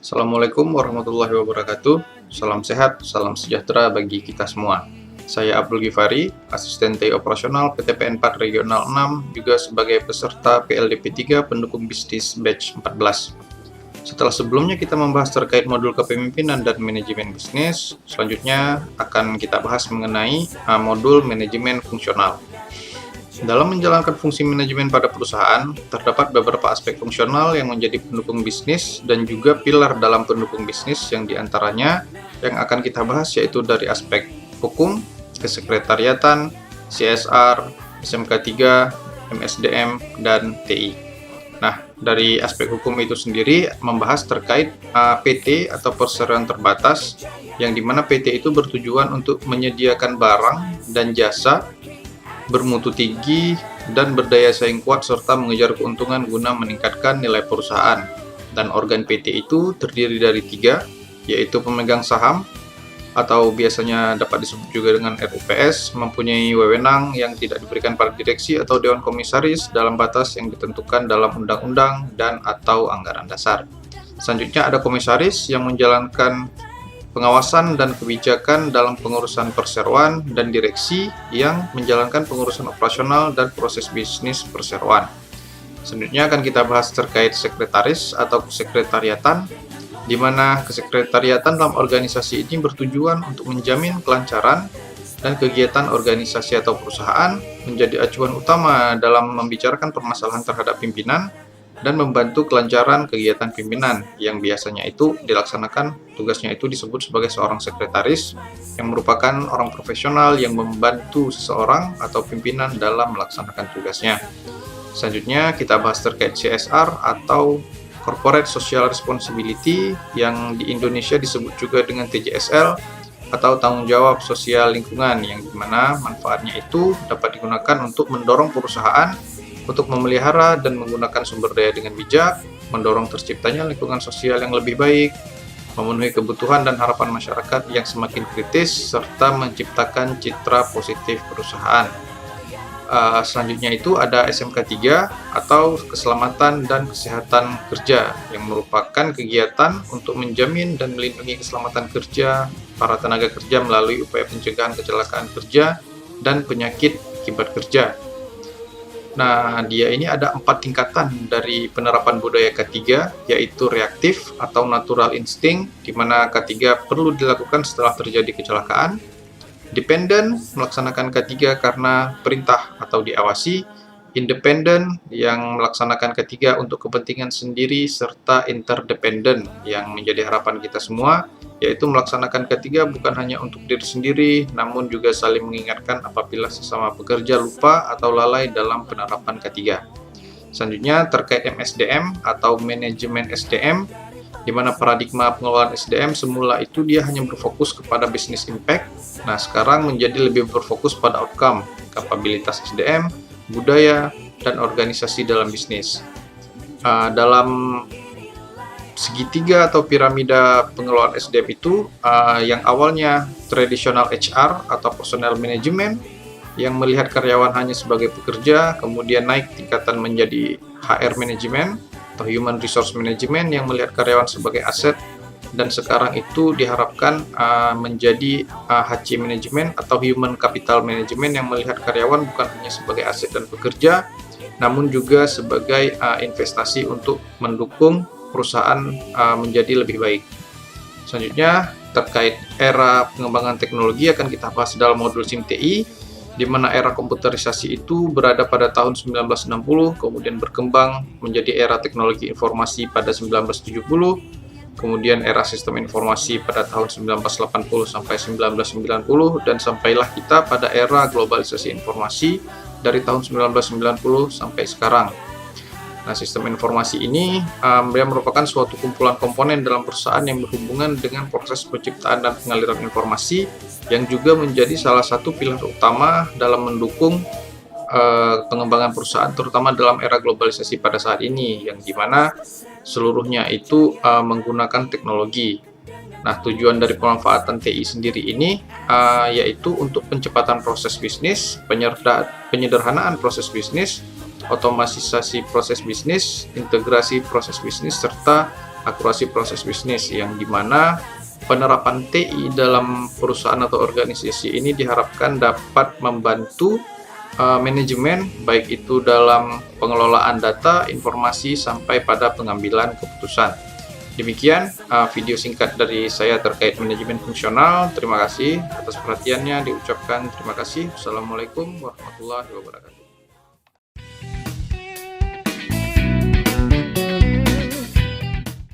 Assalamualaikum warahmatullahi wabarakatuh. Salam sehat, salam sejahtera bagi kita semua. Saya Abdul Ghifari, Asisten TI Operasional PTPN 4 Regional 6, juga sebagai peserta PLDP 3 Pendukung Bisnis Batch 14. Setelah sebelumnya kita membahas terkait modul kepemimpinan dan manajemen bisnis, selanjutnya akan kita bahas mengenai modul manajemen fungsional. Dalam menjalankan fungsi manajemen pada perusahaan, terdapat beberapa aspek fungsional yang menjadi pendukung bisnis dan juga pilar dalam pendukung bisnis yang diantaranya yang akan kita bahas yaitu dari aspek hukum, kesekretariatan, CSR, SMK 3, MSDM, dan TI. Nah, dari aspek hukum itu sendiri membahas terkait PT atau perseroan terbatas, yang dimana PT itu bertujuan untuk menyediakan barang dan jasa bermutu tinggi dan berdaya saing kuat serta mengejar keuntungan guna meningkatkan nilai perusahaan. Dan organ PT itu terdiri dari 3, yaitu pemegang saham atau biasanya dapat disebut juga dengan RUPS, mempunyai wewenang yang tidak diberikan pada direksi atau dewan komisaris dalam batas yang ditentukan dalam undang-undang dan atau anggaran dasar. Selanjutnya ada komisaris yang menjalankan pengawasan dan kebijakan dalam pengurusan perseroan, dan direksi yang menjalankan pengurusan operasional dan proses bisnis perseroan. Selanjutnya akan kita bahas terkait sekretaris atau kesekretariatan, di mana kesekretariatan dalam organisasi ini bertujuan untuk menjamin kelancaran dan kegiatan organisasi atau perusahaan, menjadi acuan utama dalam membicarakan permasalahan terhadap pimpinan dan membantu kelancaran kegiatan pimpinan, yang biasanya itu dilaksanakan, tugasnya itu disebut sebagai seorang sekretaris yang merupakan orang profesional yang membantu seseorang atau pimpinan dalam melaksanakan tugasnya. Selanjutnya kita bahas terkait CSR atau Corporate Social Responsibility, yang di Indonesia disebut juga dengan TJSL atau tanggung jawab sosial lingkungan, yang dimana manfaatnya itu dapat digunakan untuk mendorong perusahaan untuk memelihara dan menggunakan sumber daya dengan bijak, mendorong terciptanya lingkungan sosial yang lebih baik, memenuhi kebutuhan dan harapan masyarakat yang semakin kritis, serta menciptakan citra positif perusahaan. Selanjutnya itu ada SMK 3 atau Keselamatan dan Kesehatan Kerja, yang merupakan kegiatan untuk menjamin dan melindungi keselamatan kerja para tenaga kerja melalui upaya pencegahan kecelakaan kerja dan penyakit akibat kerja. Nah, dia ini ada 4 tingkatan dari penerapan budaya K3, yaitu reaktif atau natural instinct, di mana K3 perlu dilakukan setelah terjadi kecelakaan. Dependent, melaksanakan K3 karena perintah atau diawasi. Independent, yang melaksanakan K3 untuk kepentingan sendiri, serta interdependent, yang menjadi harapan kita semua, yaitu melaksanakan K3 bukan hanya untuk diri sendiri, namun juga saling mengingatkan apabila sesama pekerja lupa atau lalai dalam penerapan K3. Selanjutnya terkait MSDM atau manajemen SDM, di mana paradigma pengelolaan SDM semula itu dia hanya berfokus kepada business impact. Nah, sekarang menjadi lebih berfokus pada outcome, kapabilitas SDM, budaya, dan organisasi dalam bisnis. Dalam segitiga atau piramida pengelolaan SDM itu, yang awalnya tradisional HR atau personal management yang melihat karyawan hanya sebagai pekerja, kemudian naik tingkatan menjadi HR management atau human resource management yang melihat karyawan sebagai aset, dan sekarang itu diharapkan menjadi HC management atau human capital management yang melihat karyawan bukan hanya sebagai aset dan pekerja, namun juga sebagai investasi untuk mendukung perusahaan menjadi lebih baik. Selanjutnya terkait era pengembangan teknologi akan kita bahas dalam modul SIMTI, di mana era komputerisasi itu berada pada tahun 1960, kemudian berkembang menjadi era teknologi informasi pada 1970, kemudian era sistem informasi pada tahun 1980 sampai 1990, dan sampailah kita pada era globalisasi informasi dari tahun 1990 sampai sekarang. Nah, sistem informasi ini dia merupakan suatu kumpulan komponen dalam perusahaan yang berhubungan dengan proses penciptaan dan pengaliran informasi, yang juga menjadi salah satu pilar utama dalam mendukung pengembangan perusahaan, terutama dalam era globalisasi pada saat ini, yang dimana seluruhnya itu menggunakan teknologi. Nah, tujuan dari pemanfaatan TI sendiri ini yaitu untuk pencepatan proses bisnis, penyederhanaan proses bisnis, otomatisasi proses bisnis, integrasi proses bisnis, serta akurasi proses bisnis, yang dimana penerapan TI dalam perusahaan atau organisasi ini diharapkan dapat membantu manajemen, baik itu dalam pengelolaan data, informasi, sampai pada pengambilan keputusan. Demikian video singkat dari saya terkait manajemen fungsional. Terima kasih atas perhatiannya, diucapkan terima kasih. Assalamualaikum warahmatullahi wabarakatuh.